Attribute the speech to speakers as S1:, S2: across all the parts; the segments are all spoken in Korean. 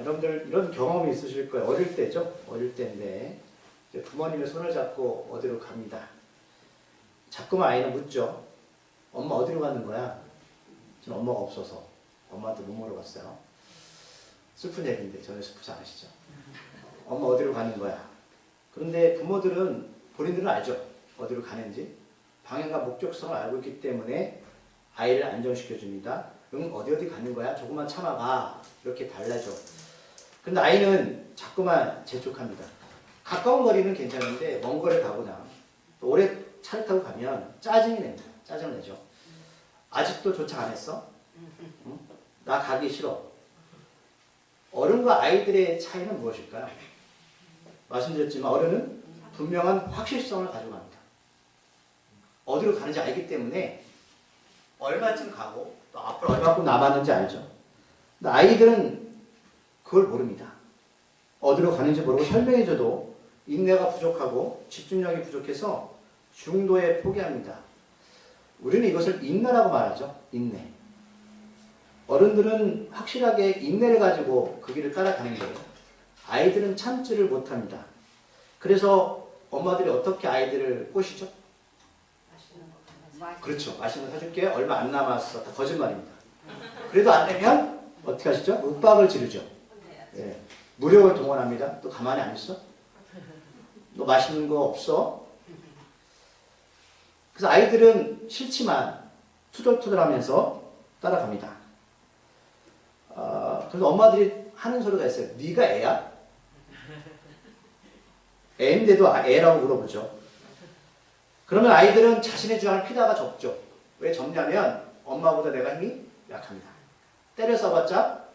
S1: 여러분들 이런 경험이 있으실 거예요. 어릴 때죠. 어릴 때인데 이제 부모님의 손을 잡고 어디로 갑니다. 자꾸만 아이는 묻죠. 엄마 어디로 가는 거야? 저는 엄마가 없어서 엄마한테 못 물어봤어요. 슬픈 얘기인데 전혀 슬프지 않으시죠? 엄마 어디로 가는 거야? 그런데 부모들은 본인들은 알죠. 어디로 가는지. 방향과 목적성을 알고 있기 때문에 아이를 안정시켜줍니다. 응, 어디 가는 거야? 조금만 참아봐. 이렇게 달래죠. 근데 아이는 자꾸만 재촉합니다. 가까운 거리는 괜찮은데 먼 거리 가거나 또 오래 차를 타고 가면 짜증이 냅니다. 짜증을 내죠. 아직도 도착 안 했어? 응? 나 가기 싫어. 어른과 아이들의 차이는 무엇일까요? 말씀드렸지만 어른은 분명한 확실성을 가지고 갑니다. 어디로 가는지 알기 때문에 얼마쯤 가고 또 앞으로 얼마큼 남았는지 알죠. 근데 아이들은 그걸 모릅니다. 어디로 가는지 모르고 설명해줘도 인내가 부족하고 집중력이 부족해서 중도에 포기합니다. 우리는 이것을 인내라고 말하죠. 인내. 어른들은 확실하게 인내를 가지고 그 길을 따라가는데 아이들은 참지를 못합니다. 그래서 엄마들이 어떻게 아이들을 꼬시죠? 그렇죠. 맛있는 거 사줄게. 얼마 안 남았어. 다 거짓말입니다. 그래도 안 되면 어떻게 하시죠? 윽박을 지르죠. 예. 무력을 동원합니다. 또 가만히 안 있어? 너 맛있는 거 없어? 그래서 아이들은 싫지만 투덜투덜하면서 따라갑니다. 그래서 엄마들이 하는 소리가 있어요. 네가 애야? 애인데도 애라고 물어보죠. 그러면 아이들은 자신의 주장을 피다가 접죠. 왜 접냐면 엄마보다 내가 힘이 약합니다. 때려 써봤자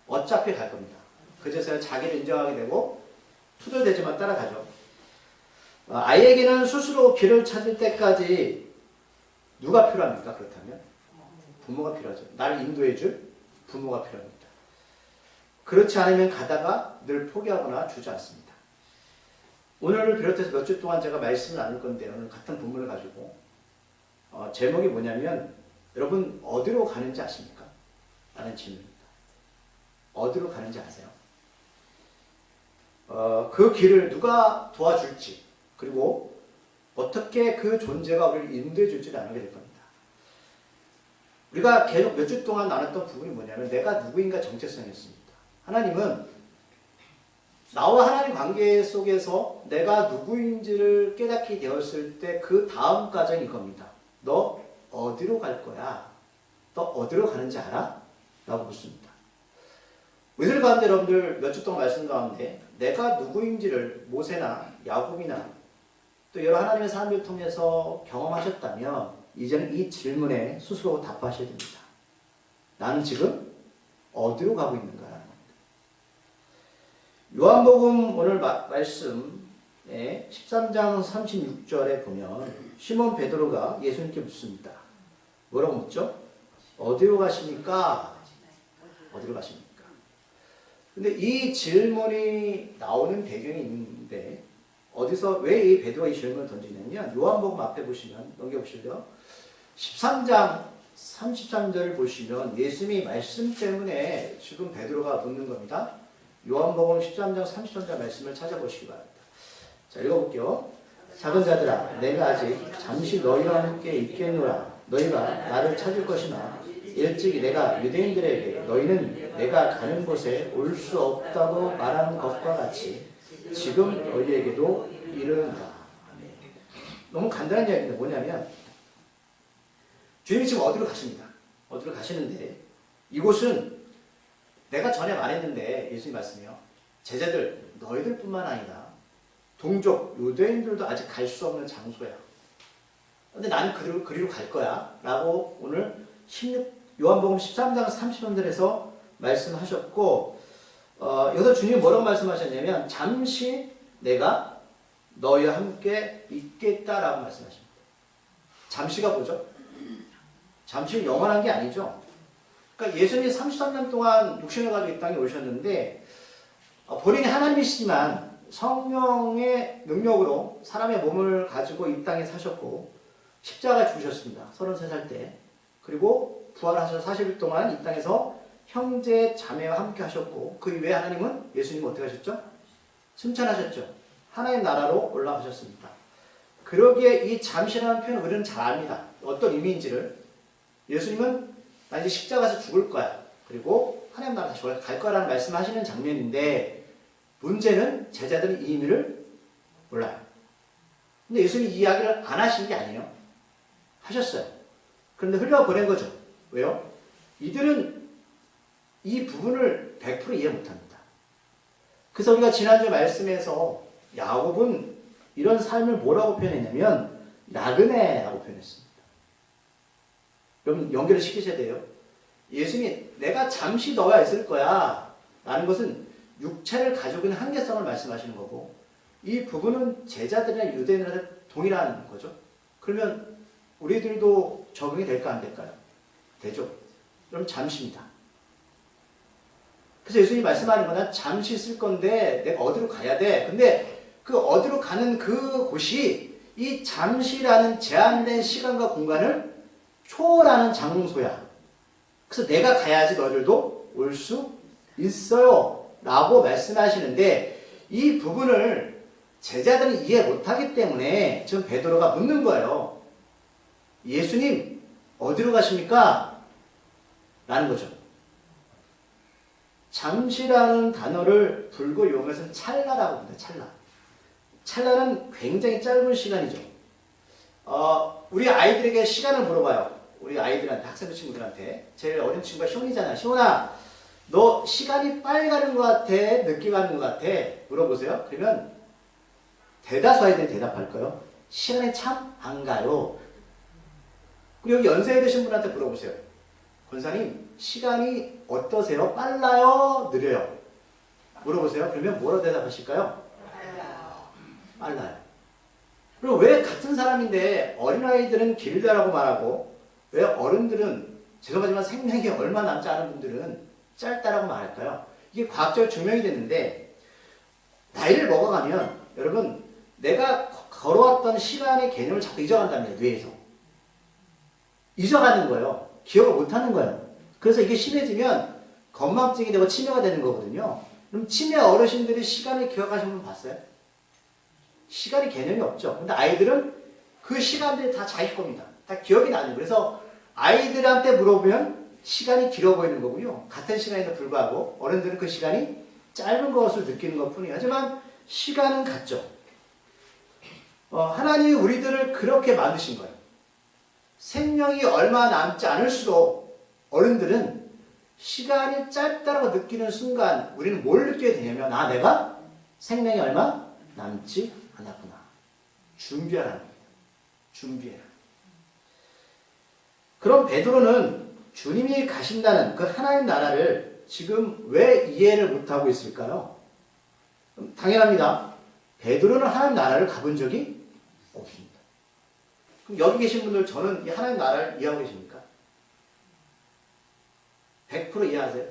S1: 어차피 갈 겁니다. 그제서야 자기를 인정하게 되고 투덜대지만 따라가죠. 아이에게는 스스로 길을 찾을 때까지 누가 필요합니까? 그렇다면 부모가 필요하죠. 나를 인도해줄 부모가 필요합니다. 그렇지 않으면 가다가 늘 포기하거나 주저앉습니다. 오늘을 비롯해서 몇 주 동안 제가 말씀을 나눌 건데 오늘 같은 본문을 가지고 제목이 뭐냐면 여러분 어디로 가는지 아십니까? 라는 질문입니다. 어디로 가는지 아세요? 그 길을 누가 도와줄지 그리고 어떻게 그 존재가 우리를 인도해 줄지를 알게 될 겁니다. 우리가 계속 몇 주 동안 나눴던 부분이 뭐냐면 내가 누구인가 정체성이었습니다. 하나님은 나와 하나님 관계 속에서 내가 누구인지를 깨닫게 되었을 때 그 다음 과정이 이겁니다. 너 어디로 갈 거야? 너 어디로 가는지 알아? 라고 묻습니다. 우리들 가운데 여러분들 몇 주 동안 말씀 가운데 내가 누구인지를 모세나 야곱이나 또 여러 하나님의 사람들을 통해서 경험하셨다면 이제는 이 질문에 스스로 답하셔야 됩니다. 나는 지금 어디로 가고 있는가? 요한복음 오늘 말씀에 13장 36절에 보면 시몬 베드로가 예수님께 묻습니다. 뭐라고 묻죠? 어디로 가십니까? 어디로 가십니까? 근데 이 질문이 나오는 배경이 있는데 어디서 왜 이 베드로가 이 질문을 던지냐면 요한복음 앞에 보시면 넘겨보실래요? 13장 33절을 보시면 예수님이 말씀 때문에 지금 베드로가 묻는 겁니다. 요한복음 13장 33절 말씀을 찾아보시기 바랍니다. 자, 읽어볼게요. 작은 자들아, 내가 아직 잠시 너희와 함께 있겠노라. 너희가 나를 찾을 것이나 일찍이 내가 유대인들에게 너희는 내가 가는 곳에 올 수 없다고 말한 것과 같이 지금 너희에게도 이르는다. 너무 간단한 이야기인데 뭐냐면 주님이 지금 어디로 가십니다. 어디로 가시는데 이곳은 내가 전에 말했는데 예수님 말씀이요. 제자들 너희들 뿐만 아니라 동족 유대인들도 아직 갈 수 없는 장소야. 근데 나는 그리로 갈 거야. 라고 오늘 요한복음 13장 30절에서 말씀하셨고 여기서 주님이 뭐라고 말씀하셨냐면 잠시 내가 너희와 함께 있겠다라고 말씀하십니다. 잠시가 뭐죠? 잠시는 영원한 게 아니죠. 그러니까 예수님이 33년 동안 육신을 가지고 이 땅에 오셨는데 본인이 하나님이시지만 성령의 능력으로 사람의 몸을 가지고 이 땅에 사셨고 십자가에 죽으셨습니다. 33살 때. 그리고 부활하셔서 40일 동안 이 땅에서 형제 자매와 함께 하셨고 그 이외에 하나님은 예수님은 어떻게 하셨죠? 승천하셨죠. 하나님 나라로 올라가셨습니다. 그러기에 이 잠시라는 표현을 우리는 잘 압니다. 어떤 의미인지를. 예수님은 나 이제 십자가에서 죽을 거야. 그리고 하나님 나라 다시 갈 거라는 말씀하시는 장면인데 문제는 제자들은 이 의미를 몰라요. 근데 예수님이 이 이야기를 안 하신 게 아니에요. 하셨어요. 그런데 흘려보낸 거죠. 왜요? 이들은 이 부분을 100% 이해 못합니다. 그래서 우리가 지난주 말씀에서 야곱은 이런 삶을 뭐라고 표현했냐면 나그네라고 표현했습니다. 여러분 연결을 시키셔야 돼요. 예수님이 내가 잠시 너와 있을 거야 라는 것은 육체를 가지고 있는 한계성을 말씀하시는 거고 이 부분은 제자들이나 유대인들한테 동일한 거죠. 그러면 우리들도 적용이 될까 안 될까요? 되죠. 그럼 잠시입니다. 그래서 예수님이 말씀하는 거는 잠시 있을 건데 내가 어디로 가야 돼. 근데 그 어디로 가는 그 곳이 이 잠시라는 제한된 시간과 공간을 초월하는 장소야. 그래서 내가 가야지 너희들도 올 수 있어요. 라고 말씀하시는데 이 부분을 제자들은 이해 못하기 때문에 지금 베드로가 묻는 거예요. 예수님 어디로 가십니까? 라는 거죠. 잠시라는 단어를 불교 용어에서는 찰나라고 합니다. 찰나. 찰나는 굉장히 짧은 시간이죠. 우리 아이들에게 시간을 물어봐요. 우리 아이들한테, 학생들 친구들한테. 제일 어린 친구가 시온이잖아. 시온아, 너 시간이 빨리 가는 것 같아? 늦게 가는 것 같아? 물어보세요. 그러면 대다수 아이들이 대답할까요? 시간이 참 안 가요. 그리고 여기 연세 드신 분한테 물어보세요. 권사님, 시간이 어떠세요? 빨라요? 느려요? 물어보세요. 그러면 뭐라고 대답하실까요? 빨라요. 그리고 왜 같은 사람인데 어린아이들은 길다라고 말하고 왜 어른들은 죄송하지만 생명이 얼마 남지 않은 분들은 짧다라고 말할까요? 이게 과학적으로 증명이 됐는데 나이를 먹어가면 여러분 내가 걸어왔던 시간의 개념을 자꾸 잊어간답니다. 뇌에서. 잊어가는 거예요. 기억을 못하는 거예요. 그래서 이게 심해지면 건망증이 되고 치매가 되는 거거든요. 그럼 치매 어르신들이 시간을 기억하시는 분 봤어요? 시간이 개념이 없죠. 근데 아이들은 그 시간들이 다 자기 겁니다. 다 기억이 나는. 그래서 아이들한테 물어보면 시간이 길어 보이는 거고요. 같은 시간에도 불구하고 어른들은 그 시간이 짧은 것을 느끼는 것 뿐이에요. 하지만 시간은 같죠. 하나님이 우리들을 그렇게 만드신 거예요. 생명이 얼마 남지 않을수록 어른들은 시간이 짧다고 느끼는 순간 우리는 뭘 느끼게 되냐면 내가 생명이 얼마 남지 않았구나. 준비하라는 거예요. 준비해라. 그럼 베드로는 주님이 가신다는 그 하나님 나라를 지금 왜 이해를 못하고 있을까요? 당연합니다. 베드로는 하나님 나라를 가본 적이 없습니다. 그럼 여기 계신 분들 저는 이 하나님 나라를 이해하고 계십니까? 100% 이해하세요?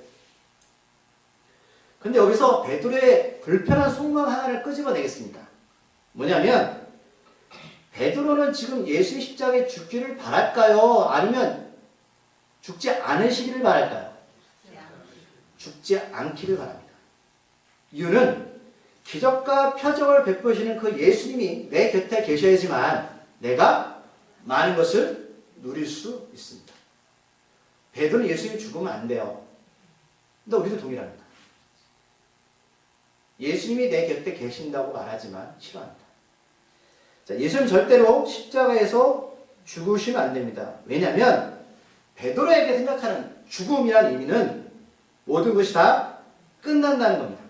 S1: 근데 여기서 베드로의 불편한 속마음 하나를 끄집어내겠습니다. 뭐냐면 베드로는 지금 예수의 십자가에 죽기를 바랄까요? 아니면 죽지 않으시기를 바랄까요? 죽지 않기를 바랍니다. 이유는 기적과 표적을 베푸시는 그 예수님이 내 곁에 계셔야지만 내가 많은 것을 누릴 수 있습니다. 베드로는 예수님이 죽으면 안 돼요. 근데 우리도 동일합니다. 예수님이 내 곁에 계신다고 말하지만 싫어합니다. 자, 예수님 절대로 십자가에서 죽으시면 안 됩니다. 왜냐하면 베드로에게 생각하는 죽음이라는 의미는 모든 것이 다 끝난다는 겁니다.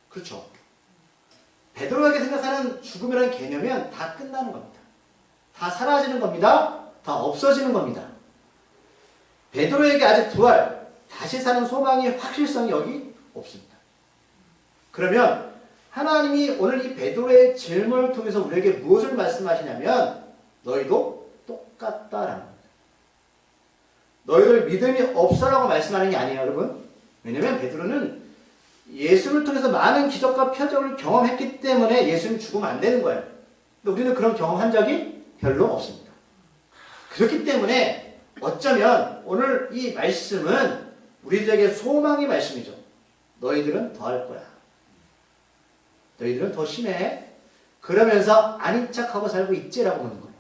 S1: 그렇죠? 베드로에게 생각하는 죽음이라는 개념은 다 끝나는 겁니다. 다 사라지는 겁니다. 다 없어지는 겁니다. 베드로에게 아직 부활, 다시 사는 소망의 확실성이 여기 없습니다. 그러면 하나님이 오늘 이 베드로의 질문을 통해서 우리에게 무엇을 말씀하시냐면 너희도 똑같다라는 겁니다. 너희들 믿음이 없어라고 말씀하는 게 아니에요, 여러분. 왜냐하면 베드로는 예수를 통해서 많은 기적과 표적을 경험했기 때문에 예수님 죽으면 안 되는 거예요. 근데 우리는 그런 경험한 적이 별로 없습니다. 그렇기 때문에 어쩌면 오늘 이 말씀은 우리들에게 소망의 말씀이죠. 너희들은 더 할 거야. 너희들은 더 심해. 그러면서 아닌 척하고 살고 있지라고 하는 거예요.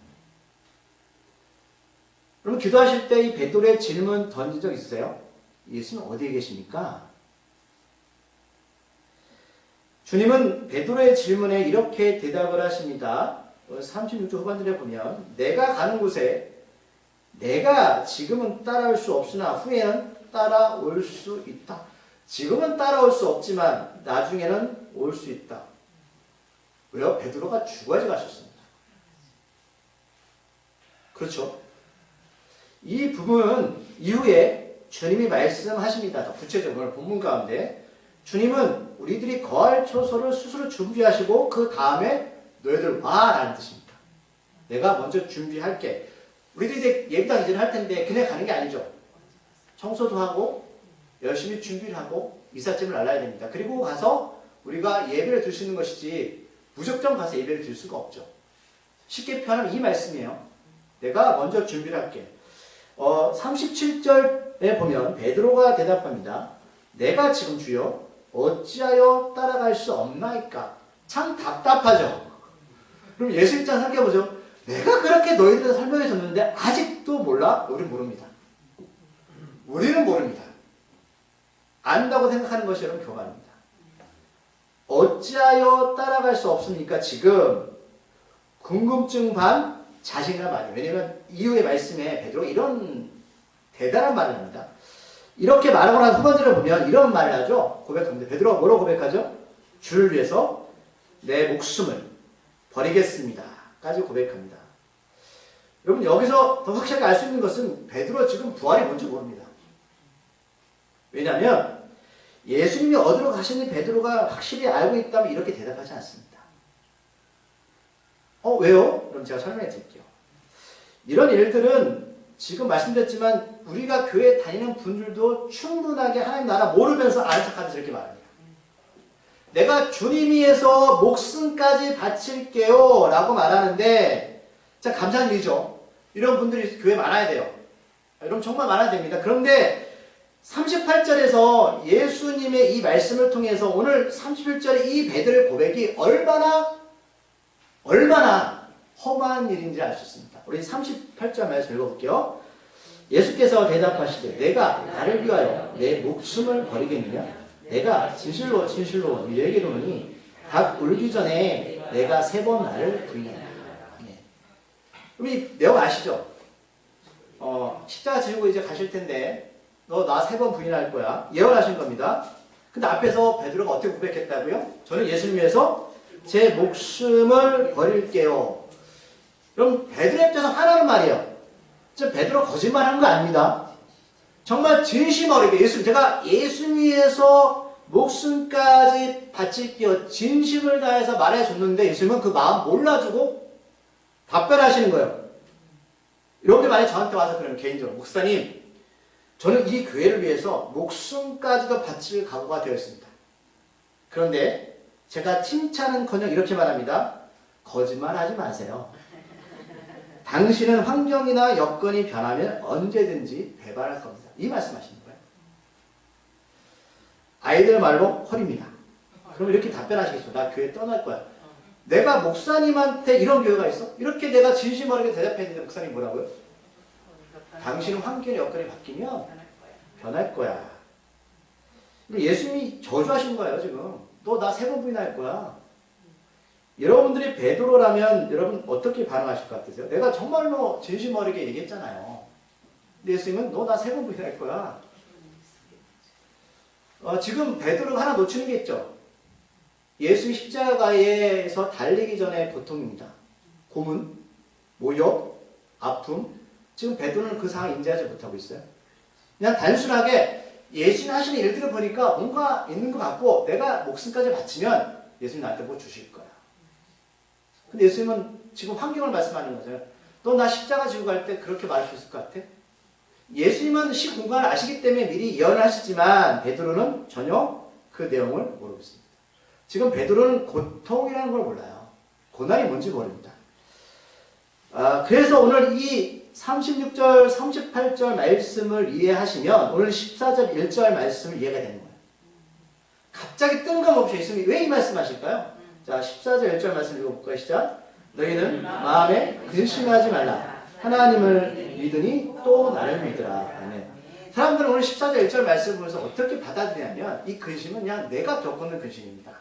S1: 그러면 기도하실 때 이 베드로의 질문 던진 적 있으세요? 예수는 어디에 계십니까? 주님은 베드로의 질문에 이렇게 대답을 하십니다. 36절 후반절에 보면 내가 가는 곳에 내가 지금은 따라올 수 없으나 후에는 따라올 수 있다. 지금은 따라올 수 없지만 나중에는 올 수 있다. 왜요? 베드로가 죽어야지 가셨습니다. 그렇죠? 이 부분은 이후에 주님이 말씀하십니다. 더 구체적으로 본문 가운데 주님은 우리들이 거할 처소를 스스로 준비하시고 그 다음에 너희들 와 라는 뜻입니다. 내가 먼저 준비할게. 우리들이 이제 예배당 이전을 할 텐데 그냥 가는 게 아니죠. 청소도 하고 열심히 준비를 하고 이삿짐을 날라야 됩니다. 그리고 가서 우리가 예배를 드릴 수 있는 것이지 무조건 가서 예배를 드릴 수가 없죠. 쉽게 표현하면 이 말씀이에요. 내가 먼저 준비를 할게. 37절에 보면 베드로가 대답합니다. 내가 지금 주여 어찌하여 따라갈 수 없나이까? 참 답답하죠. 그럼 예수 입장 생각해보죠. 내가 그렇게 너희들한테 설명해 줬는데 아직도 몰라? 우리는 모릅니다. 우리는 모릅니다. 안다고 생각하는 것이 여러분 교만입니다. 어찌하여 따라갈 수 없습니까? 지금 궁금증 반 자신감 반이에요. 왜냐하면 이후의 말씀에 베드로가 이런 대단한 말을 합니다. 이렇게 말하고 난 후반절에 보면 이런 말을 하죠. 고백합니다. 베드로가 뭐라고 고백하죠? 주를 위해서 내 목숨을 버리겠습니다. 까지 고백합니다. 여러분 여기서 더 확실하게 알 수 있는 것은 베드로 지금 부활이 뭔지 모릅니다. 왜냐하면 예수님이 어디로 가시는지 베드로가 확실히 알고 있다면 이렇게 대답하지 않습니다. 왜요? 그럼 제가 설명해 드릴게요. 이런 일들은 지금 말씀드렸지만 우리가 교회 다니는 분들도 충분하게 하나님 나라 모르면서 아는 척하면서 이렇게 말합니다. 내가 주님 위해서 목숨까지 바칠게요 라고 말하는데 참 감사한 일이죠. 이런 분들이 교회에 많아야 돼요. 여러분 정말 많아야 됩니다. 그런데 38절에서 예수님의 이 말씀을 통해서 오늘 31절의 이 베드로의 고백이 얼마나 험한 일인지 알 수 있습니다. 우리 38절 말씀 읽어볼게요. 예수께서 대답하시되 내가 나를 위하여 내 목숨을 버리겠느냐? 내가 진실로 너희에게 이르노니 각 울기 전에 내가 3번 나를 부인하리라. 네. 우리 내용 아시죠? 십자가 지고 이제 가실 텐데 너 나 3번 부인할 거야. 예언하신 겁니다. 근데 앞에서 베드로가 어떻게 고백했다고요? 저는 예수님 위해서 제 목숨을 버릴게요. 그럼 베드로의 입장에서 화나는 말이에요. 베드로 거짓말하는 거 아닙니다. 정말 진심 어리게 제가 예수 위해서 목숨까지 바칠게요. 진심을 다해서 말해줬는데 예수님은 그 마음 몰라주고 답변하시는 거예요. 이렇게 만약에 저한테 와서 그러면 개인적으로 목사님 저는 이 교회를 위해서 목숨까지도 바칠 각오가 되어 있습니다. 그런데 제가 칭찬은커녕 이렇게 말합니다. 거짓말하지 마세요. 당신은 환경이나 여건이 변하면 언제든지 배반할 겁니다. 이 말씀하시는 거예요. 아이들 말로 헐입니다. 그럼 이렇게 답변하시겠어. 나 교회 떠날 거야. 내가 목사님한테 이런 교회가 있어? 이렇게 내가 진심 어리게 대답했는데 목사님 뭐라고요? 당신은 환경이나 여건이 바뀌면 변할 거야. 근데 예수님이 저주하신 거예요 지금. 너 나 3번 부인할 거야. 여러분들이 베드로라면 여러분 어떻게 반응하실 것 같으세요? 내가 정말로 진심 어리게 얘기했잖아요. 근데 예수님은 너 나 3번 부인할 거야. 지금 베드로가 하나 놓치는 게 있죠. 예수 십자가에서 달리기 전에 고통입니다. 고문, 모욕, 아픔. 지금 베드로는 그 상황을 인지하지 못하고 있어요. 그냥 단순하게 예수님 하시는 일들을 보니까 뭔가 있는 것 같고 내가 목숨까지 바치면 예수님 나한테 뭐 주실 거야. 근데 예수님은 지금 환경을 말씀하는 거잖아요. 너 나 십자가 지고 갈 때 그렇게 말할 수 있을 것 같아? 예수님은 시 공간을 아시기 때문에 미리 예언을 하시지만 베드로는 전혀 그 내용을 모르고 있습니다. 지금 베드로는 고통이라는 걸 몰라요. 고난이 뭔지 모릅니다. 그래서 오늘 이 36절, 38절 말씀을 이해하시면 오늘 14절, 1절 말씀을 이해가 되는 거예요. 갑자기 뜬금없이 예수님이 왜 이 말씀 하실까요? 자, 14절, 1절 말씀 읽어볼까요? 시작. 너희는 마음에 근심하지 말라. 하나님을 믿으니 또 나를 믿으라. 아멘. 사람들은 오늘 14절, 1절 말씀을 보면서 어떻게 받아들이냐면 이 근심은 그냥 내가 겪는 근심입니다.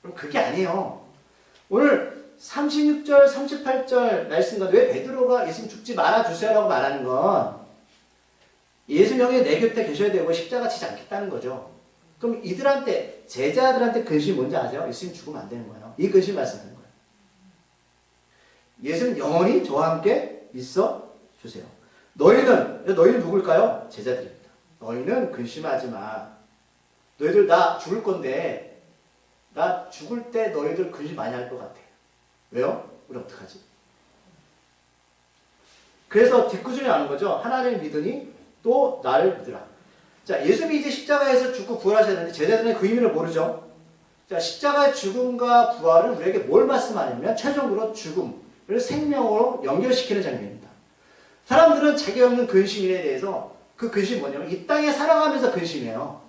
S1: 그럼 그게 아니에요. 오늘 36절, 38절 말씀과 왜 베드로가 예수님 죽지 말아주세요라고 말하는 건 예수님이 내 곁에 계셔야 되고 십자가 지지 않겠다는 거죠. 그럼 이들한테, 제자들한테 근심이 뭔지 아세요? 예수님 죽으면 안 되는 거예요. 이 근심 말씀하는 거예요. 예수님 영원히 저와 함께 있어 주세요. 너희는 누굴까요? 제자들입니다. 너희는 근심하지 마. 너희들 나 죽을 건데 나 죽을 때 너희들 근심 많이 할 것 같아. 왜요? 우리 어떡하지? 그래서 뒷구절이 나오는 거죠. 하나님을 믿으니 또 나를 믿으라. 자, 예수님이 이제 십자가에서 죽고 부활하셔야 되는데 제자들은 그 의미를 모르죠. 자, 십자가의 죽음과 부활은 우리에게 뭘 말씀하냐면 최종적으로 죽음을 생명으로 연결시키는 장면입니다. 사람들은 자기 없는 근심에 대해서 그 근심이 뭐냐면 이 땅에 살아가면서 근심이에요.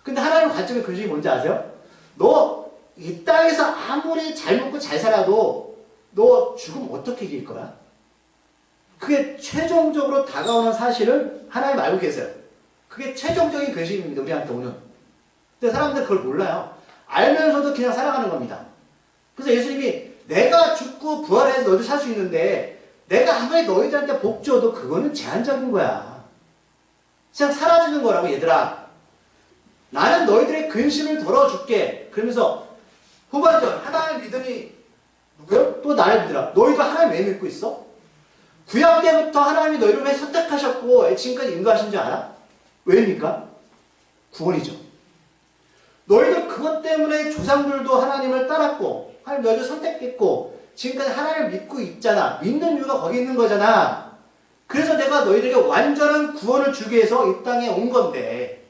S1: 근데 하나님 관점의 근심이 뭔지 아세요? 너 이 땅에서 아무리 잘 먹고 잘 살아도 너 죽으면 어떻게 이길 거야? 그게 최종적으로 다가오는 사실을 하나님 알고 계세요. 그게 최종적인 근심입니다. 우리한테 오는. 근데 사람들 그걸 몰라요. 알면서도 그냥 살아가는 겁니다. 그래서 예수님이 내가 죽고 부활해서 너희들 살 수 있는데 내가 아무리 너희들한테 복 줘도 그거는 제한적인 거야. 그냥 사라지는 거라고 얘들아. 나는 너희들의 근심을 덜어줄게. 그러면서 후반전 하나님을 믿으니 누구요? 또 나를 믿으라. 너희도 하나님 왜 믿고 있어? 구약 때부터 하나님이 너희를 왜 선택하셨고 지금까지 인도하신 줄 알아? 왜입니까? 구원이죠. 너희들 그것 때문에 조상들도 하나님을 따랐고 하나님 너희들 선택했고 지금까지 하나님을 믿고 있잖아. 믿는 이유가 거기 있는 거잖아. 그래서 내가 너희들에게 완전한 구원을 주기 위해서 이 땅에 온 건데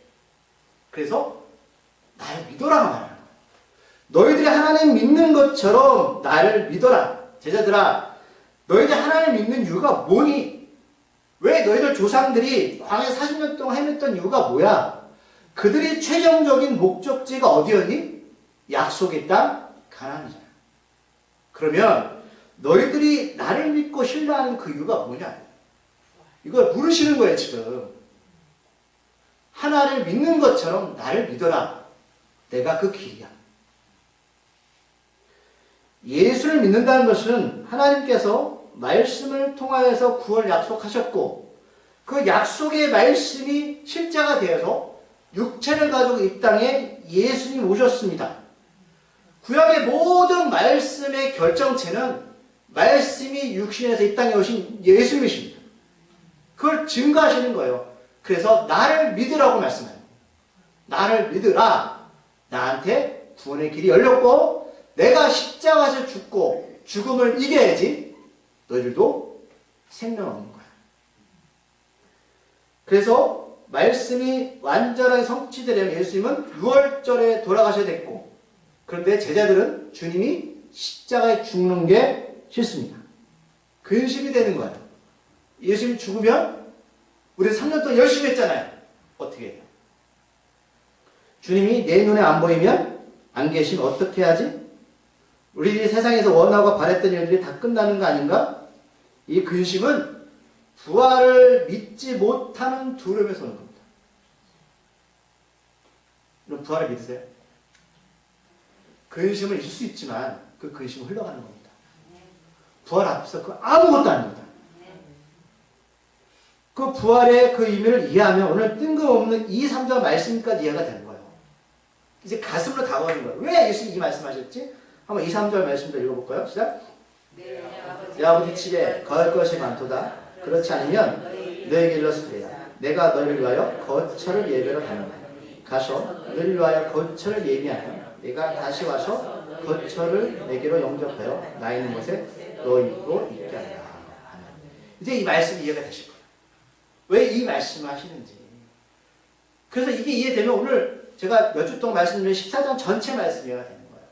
S1: 그래서 나를 믿어라 말하는 거야. 너희들이 하나님 믿는 것처럼 나를 믿어라. 제자들아, 너희들 하나님 믿는 이유가 뭐니? 왜 너희들 조상들이 광야 40년 동안 헤맸던 이유가 뭐야? 그들이 최종적인 목적지가 어디였니? 약속의 땅 가나안이잖아. 그러면 너희들이 나를 믿고 신뢰하는 그 이유가 뭐냐? 이걸 물으시는 거예요, 지금. 하나를 믿는 것처럼 나를 믿어라. 내가 그 길이야. 예수를 믿는다는 것은 하나님께서 말씀을 통하여서 구원을 약속하셨고 그 약속의 말씀이 실제가 되어서 육체를 가지고 이 땅에 예수님 오셨습니다. 구약의 모든 말씀의 결정체는 말씀이 육신에서 이 땅에 오신 예수님이십니다. 그걸 증거하시는 거예요. 그래서 나를 믿으라고 말씀해요. 나를 믿으라. 나한테 구원의 길이 열렸고 내가 십자가에서 죽고 죽음을 이겨야지 너희들도 생명 얻는 거야. 그래서 말씀이 완전하게 성취되려면 예수님은 6월절에 돌아가셔야 됐고 그런데 제자들은 주님이 십자가에 죽는 게 싫습니다. 근심이 되는 거예요. 예수님이 죽으면 우리 3년 동안 열심히 했잖아요. 어떻게 해요? 주님이 내 눈에 안 보이면 안 계시면 어떻게 하지? 우리들이 세상에서 원하고 바랬던 일들이 다 끝나는 거 아닌가? 이 근심은 부활을 믿지 못하는 두려움에서 오는 겁니다. 여러분 부활을 믿으세요? 근심을 잊을 수 있지만 그 근심은 흘러가는 겁니다. 부활 앞에서 그 아무것도 아닙니다. 그 부활의 그 의미를 이해하면 오늘 뜬금없는 2, 3절 말씀까지 이해가 되는 거예요. 이제 가슴으로 다가오는 거예요. 왜 예수님이 이 말씀하셨지? 한번 2, 3절 말씀도 읽어볼까요? 시작. 내 아버지 집에 거할 것이 많도다. 그렇지 않으면 너에게 일러스리라. 내가 너를 위하여 거처를 예배로 가노라. 가서 너를 위하여 거처를 예비하며 내가 다시 와서 거처를 내게로 영접하여 나 있는 곳에 너희도 있게 하리라. 이제 이 말씀이 이해가 되실 거예요. 왜 이 말씀을 하시는지. 그래서 이게 이해되면 오늘 제가 몇 주 동안 말씀드린 14장 전체 말씀이 이해가 되는 거예요.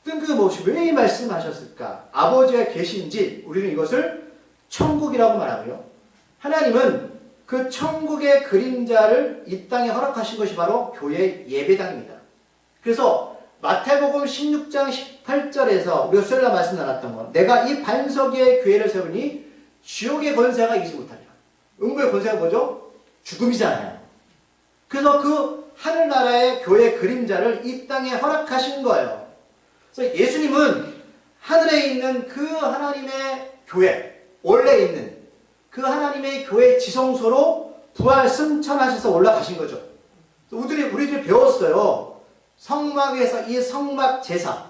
S1: 뜬금없이 왜 이 말씀을 하셨을까? 아버지가 계신지 우리는 이것을 천국이라고 말하고요. 하나님은 그 천국의 그림자를 이 땅에 허락하신 것이 바로 교회 예배당입니다. 그래서 마태복음 16장 18절에서 우리가 수요일날 말씀 나눴던 것, 내가 이 반석 위에 교회를 세우니 지옥의 권세가 이기지 못하리라. 음부의 권세가 뭐죠? 죽음이잖아요. 그래서 그 하늘나라의 교회 그림자를 이 땅에 허락하신 거예요. 그래서 예수님은 하늘에 있는 그 하나님의 교회, 원래 있는 그 하나님의 교회 지성소로 부활 승천하셔서 올라가신 거죠. 우리들이 배웠어요. 성막 위에서 이 성막 제사.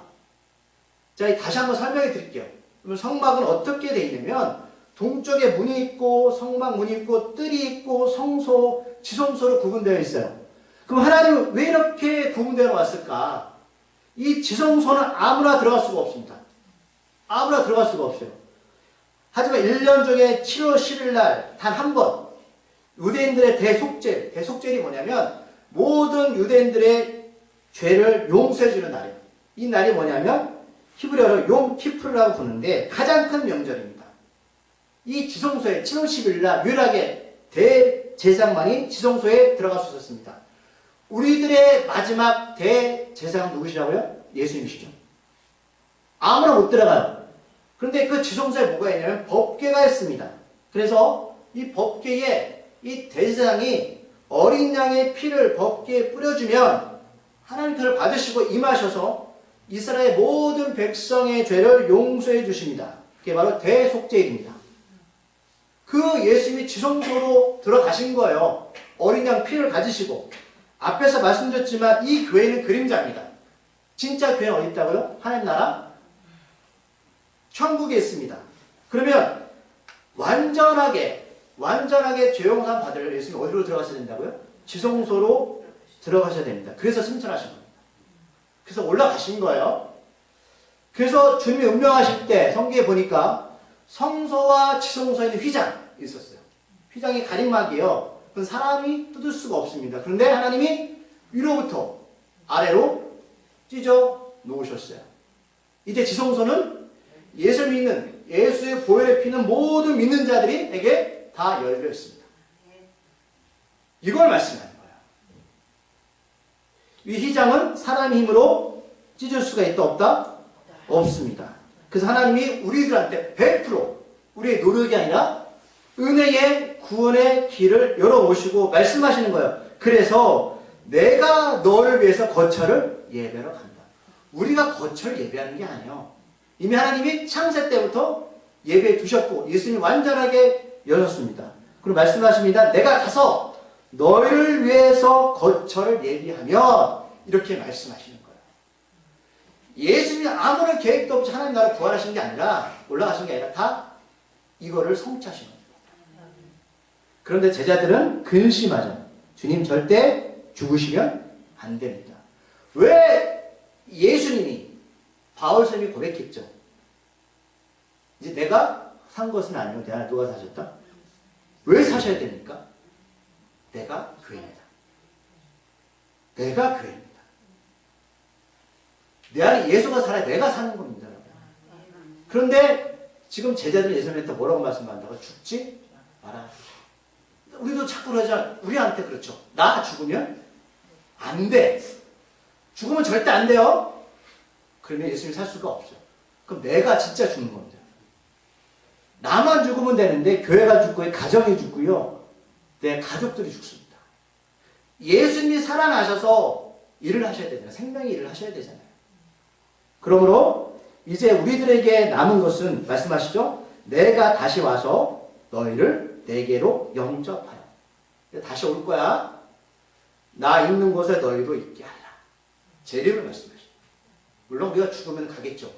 S1: 자, 다시 한번 설명해 드릴게요. 그러면 성막은 어떻게 되어 있냐면 동쪽에 문이 있고 성막 문이 있고 뜰이 있고 성소, 지성소로 구분되어 있어요. 그럼 하나님은 왜 이렇게 구분되어 왔을까? 이 지성소는 아무나 들어갈 수가 없습니다. 아무나 들어갈 수가 없어요. 하지만 1년 중에 7월 10일 날 단 한 번 유대인들의 대속죄일이 뭐냐면 모든 유대인들의 죄를 용서해 주는 날이에요. 이 날이 뭐냐면 히브리어로 욤 키프르라고 부르는데 가장 큰 명절입니다. 이 지성소에 7월 10일 날 유일하게 대제사장만이 지성소에 들어갈 수 있었습니다. 우리들의 마지막 대제사장 누구시라고요? 예수님이시죠. 아무나 못 들어가요. 그런데 그 지성소에 뭐가 있냐면 법궤가 있습니다. 그래서 이 법궤에 이 대제사장이 어린 양의 피를 법궤에 뿌려주면 하나님 편을 받으시고 임하셔서 이스라엘 모든 백성의 죄를 용서해 주십니다. 그게 바로 대속죄일입니다. 그 예수님이 지성소로 들어가신 거예요. 어린 양 피를 가지시고. 앞에서 말씀드렸지만 이 교회는 그림자입니다. 진짜 교회는 어디 있다고요? 하나님 나라? 천국에 있습니다. 그러면 완전하게 죄 용서 받으려면 예수님이 어디로 들어가셔야 된다고요? 지성소로 들어가셔야 됩니다. 그래서 승천하신 겁니다. 그래서 올라가신 거예요. 그래서 주님이 운명하실 때 성경에 보니까 성소와 지성소에는 휘장이 있었어요. 휘장이 가림막이에요. 그건 사람이 뜯을 수가 없습니다. 그런데 하나님이 위로부터 아래로 찢어 놓으셨어요. 이제 지성소는 예수 믿는, 예수의 보혈에 피는 모든 믿는 자들에게 다 열려 있습니다. 이걸 말씀하는 거예요. 이 휘장은 사람의 힘으로 찢을 수가 있다 없다? 없습니다. 그래서 하나님이 우리들한테 100% 우리의 노력이 아니라 은혜의 구원의 길을 열어오시고 말씀하시는 거예요. 그래서 내가 너를 위해서 거처를 예배하러 간다. 우리가 거처를 예배하는 게 아니에요. 이미 하나님이 창세 때부터 예배해 두셨고 예수님이 완전하게 여셨습니다. 그리고 말씀하십니다. 내가 가서 너희를 위해서 거처를 예비하면 이렇게 말씀하시는 거예요. 예수님이 아무런 계획도 없이 하나님 나라를 부활하신 게 아니라 올라가신 게 아니라 다 이거를 성취하신 겁니다. 그런데 제자들은 근심하죠. 주님 절대 죽으시면 안 됩니다. 왜 예수님이 바울선생님이 고백했죠. 이제 내가 산 것은 아니고 내 안에 누가 사셨다? 왜 사셔야 됩니까? 내가 교회입니다. 내가 교회입니다. 내 안에 예수가 살아야 내가 사는 겁니다. 그런데 지금 제자들은 예수님한테 뭐라고 말씀한다고? 죽지 마라. 우리도 자꾸 그러자. 우리한테 그렇죠. 나 죽으면 안 돼. 죽으면 절대 안 돼요. 그러면 예수님이 살 수가 없어요. 그럼 내가 진짜 죽는 겁니다. 나만 죽으면 되는데 교회가 죽고요. 가정이 죽고요. 내 가족들이 죽습니다. 예수님이 살아나셔서 일을 하셔야 되잖아요. 생명의 일을 하셔야 되잖아요. 그러므로 이제 우리들에게 남은 것은 말씀하시죠. 내가 다시 와서 너희를 내게로 영접하여. 다시 올 거야. 나 있는 곳에 너희도 있게 하라. 재림을 말씀하시죠. 물론 우리가 죽으면 가겠죠.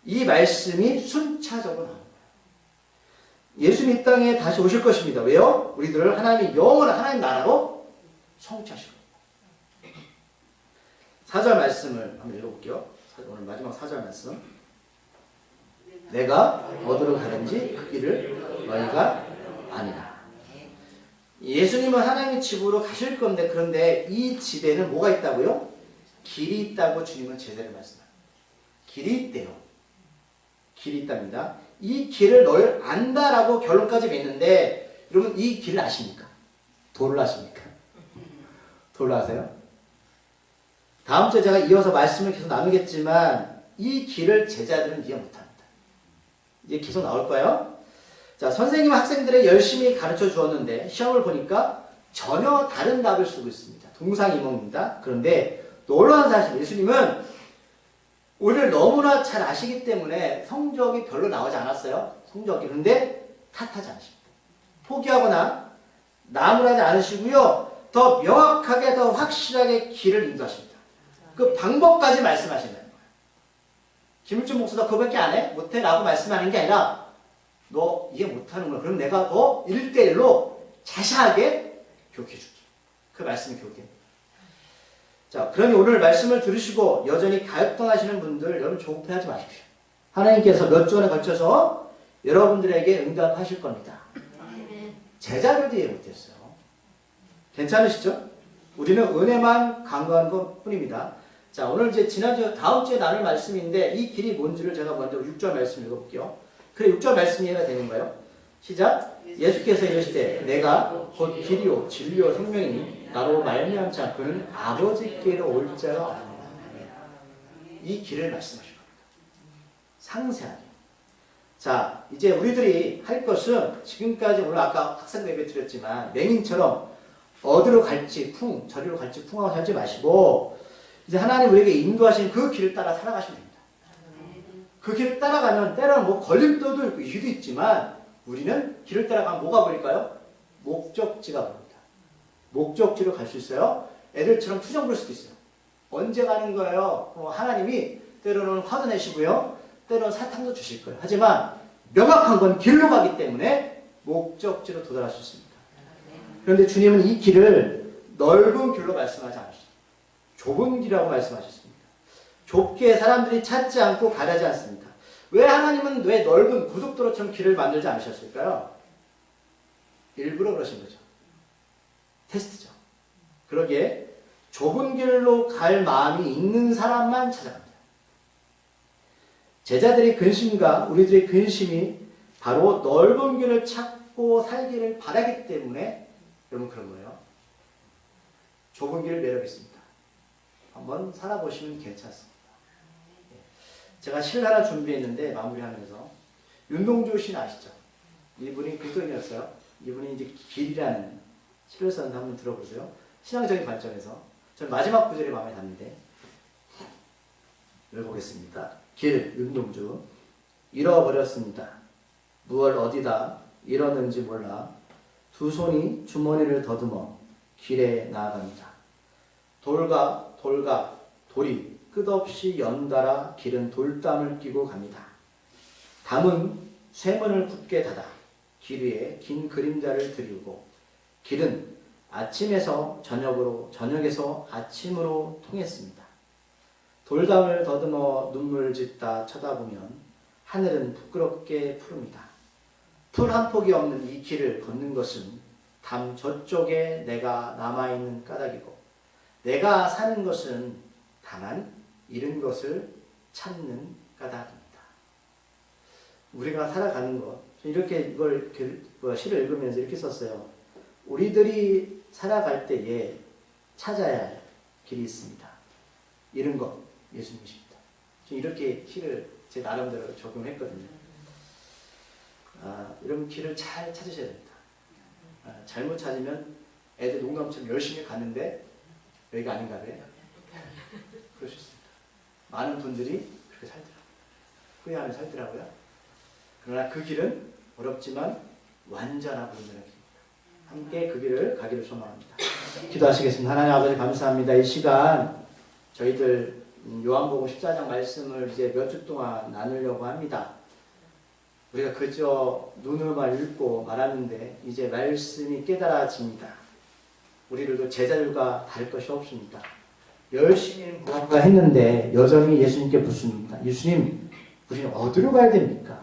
S1: 이 말씀이 순차적으로 나옵니다. 예수님 이 땅에 다시 오실 것입니다. 왜요? 우리들을 하나님의 영원한 하나님 나라로 성취하실 겁니다. 4절 말씀을 한번 읽어볼게요. 오늘 마지막 4절 말씀. 내가 어디로 가든지 그 길을 너희가 아니라. 예수님은 하나님의 집으로 가실 건데 그런데 이 집에는 뭐가 있다고요? 길이 있다고 주님은 제대로 말씀합니다. 길이 있대요. 길이 있답니다. 이 길을 너희 안다라고 결론까지 맺는데 여러분 이 길을 아십니까? 도를 아십니까? 도를 아세요? 다음 주에 제가 이어서 말씀을 계속 나누겠지만 이 길을 제자들은 이해 못합니다. 이제 계속 나올 거예요. 자, 선생님 학생들의 열심히 가르쳐 주었는데 시험을 보니까 전혀 다른 답을 쓰고 있습니다. 동상이몽입니다. 그런데 놀라운 사실, 예수님은 우리를 너무나 잘 아시기 때문에 성적이 별로 나오지 않았어요. 성적이. 그런데 탓하지 않으십니다. 포기하거나 나무라지 않으시고요. 더 명확하게, 더 확실하게 길을 인도하십니다. 그 방법까지 말씀하시는 거예요. 김일중 목사 너 그거밖에 안 해? 못해? 라고 말씀하는 게 아니라 너 이해 못하는 거야. 그럼 내가 너 1대1로 자세하게 교육해줄게. 그 말씀이 교육입니다. 자, 그러니 오늘 말씀을 들으시고 여전히 가역당하시는 분들 여러분 조급해하지 마십시오. 하나님께서 몇 주간에 걸쳐서 여러분들에게 응답하실 겁니다. 제자들도 이해 못했어요. 괜찮으시죠? 우리는 은혜만 간구하는 것 뿐입니다. 자, 오늘 이제 다음 주에 나눌 말씀인데 이 길이 뭔지를 제가 먼저 6절 말씀 읽어볼게요. 그래, 6절 말씀이 해가 되는 거예요. 시작. 예수께서 이르시되 내가 곧 길이요 진리요 생명이니 나로 말미암지 않고는 아버지께로 올 자가 없느니라. 이 길을 말씀하실 겁니다. 상세하게. 자, 이제 우리들이 할 것은 지금까지 오늘 아까 학생 예배 드렸지만 맹인처럼 어디로 갈지 저리로 갈지 풍하고 살지 마시고 이제 하나님 우리에게 인도하신 그 길을 따라 살아가시면 됩니다. 그 길을 따라가면 때로는 뭐 걸림돌도 있고 이유도 있지만 우리는 길을 따라가면 뭐가 보일까요? 목적지가 보입니다. 목적지로 갈 수 있어요. 애들처럼 투정 부릴 수도 있어요. 언제 가는 거예요? 하나님이 때로는 화도 내시고요. 때로는 사탕도 주실 거예요. 하지만 명확한 건 길로 가기 때문에 목적지로 도달할 수 있습니다. 그런데 주님은 이 길을 넓은 길로 말씀하지 않으셨습니다. 좁은 길이라고 말씀하셨습니다. 좁게 사람들이 찾지 않고 가려지 않습니다. 왜 하나님은 왜 넓은 고속도로처럼 길을 만들지 않으셨을까요? 일부러 그러신 거죠. 테스트죠. 그러기에 좁은 길로 갈 마음이 있는 사람만 찾아갑니다. 제자들의 근심과 우리들의 근심이 바로 넓은 길을 찾고 살기를 바라기 때문에 여러분 그런 거예요. 좁은 길 매력 있습니다. 한번 살아보시면 괜찮습니다. 제가 실 하나 준비했는데 마무리하면서 윤동주 씨 아시죠? 이분이 그리스도인이었어요. 이분이 이제 길이라는 시를 썼는데 한번 들어보세요. 신앙적인 관점에서 전 마지막 구절이 마음에 닿는데 읽어보겠습니다. 길 윤동주. 잃어버렸습니다. 무얼 어디다 잃었는지 몰라 두 손이 주머니를 더듬어 길에 나아갑니다. 돌과 돌이 끝없이 연달아 길은 돌담을 끼고 갑니다. 담은 쇠문을 굳게 닫아 길 위에 긴 그림자를 드리우고 길은 아침에서 저녁에서 아침으로 통했습니다. 돌담을 더듬어 눈물 짓다 쳐다보면 하늘은 부끄럽게 푸릅니다. 풀 한 폭이 없는 이 길을 걷는 것은 담 저쪽에 내가 남아있는 까닭이고 내가 사는 것은 다만 잃은 것을 찾는 까닭입니다. 우리가 살아가는 것, 이렇게 이걸 시를 읽으면서 이렇게 썼어요. 우리들이 살아갈 때에 찾아야 할 길이 있습니다. 잃은 것, 예수님이십니다. 이렇게 시를 제 나름대로 적용했거든요. 이런 길을 잘 찾으셔야 됩니다. 잘못 찾으면 애들 농담처럼 열심히 갔는데 여기가 아닌가 봐요. 그럴 수 있습니다. 많은 분들이 그렇게 살더라고요. 후회하며 살더라고요. 그러나 그 길은 어렵지만 완전하고 온전한 길입니다. 함께 그 길을 가기를 소망합니다. 기도하시겠습니다. 하나님 아버지 감사합니다. 이 시간 저희들 요한복음 14장 말씀을 이제 몇 주 동안 나누려고 합니다. 우리가 그저 눈으로만 읽고 말하는데 이제 말씀이 깨달아집니다. 우리들도 제자들과 다를 것이 없습니다. 열심히 무언가 했는데 여전히 예수님께 묻습니다. 예수님, 우리는 어디로 가야 됩니까?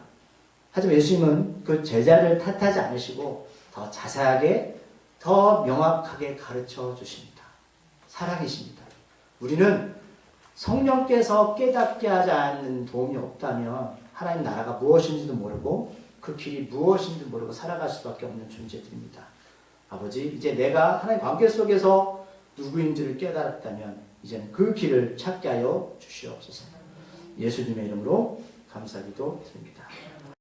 S1: 하지만 예수님은 그 제자를 탓하지 않으시고 더 자세하게, 더 명확하게 가르쳐 주십니다. 사랑이십니다. 우리는 성령께서 깨닫게 하지 않는 도움이 없다면 하나님 나라가 무엇인지도 모르고 그 길이 무엇인지도 모르고 살아갈 수밖에 없는 존재들입니다. 아버지, 이제 내가 하나님 관계 속에서 누구인지를 깨달았다면 이제는 그 길을 찾게 하여 주시옵소서. 예수님의 이름으로 감사기도 드립니다.